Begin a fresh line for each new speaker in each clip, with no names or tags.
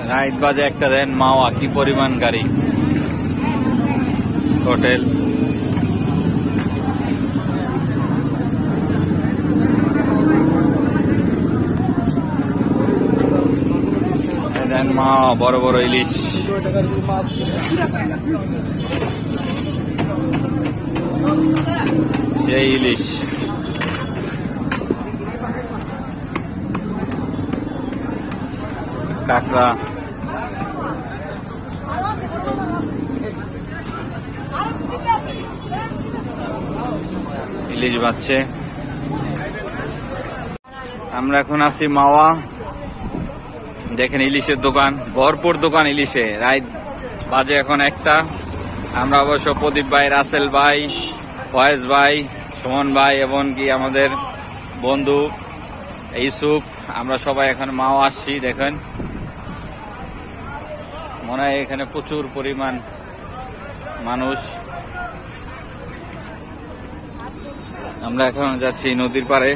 right বাজে একটা দেন মাওয়া কি পরিমাণ গাড়ি হোটেল দেন মাওয়া বড় বড় ইলিশ সেই ইলিশ কাঁকড়া ইলিশ বাচ্ছে আমরা এখন আছি মাওয়া দেখেন ইলিশের দোকান ভরপুর দোকান ইলিশে রাত বাজে এখন একটা আমরা অবশ্য প্রদীপ ভাই রাসেল ভাই ফয়েজ ভাই সুমন ভাই এবং কি আমাদের বন্ধু ইউসুফ আমরা সবাই এখন মাওয়া আসছি দেখেন মনে হয় এখানে প্রচুর পরিমাণ মানুষ আমরা এখন যাচ্ছি নদীর পাড়ে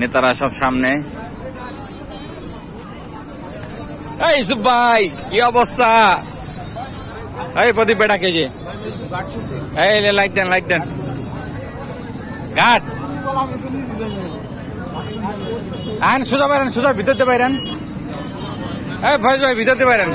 নেতারা সব সামনে এই ইউসুফ ভাই কি অবস্থা এই প্রদীপ বেটা কে যে এই লাইক দেন ঘাট আন সোজা ভিতরতে বাইরেন এই ফয়েজ ভাই ভিতরতে বাইরেন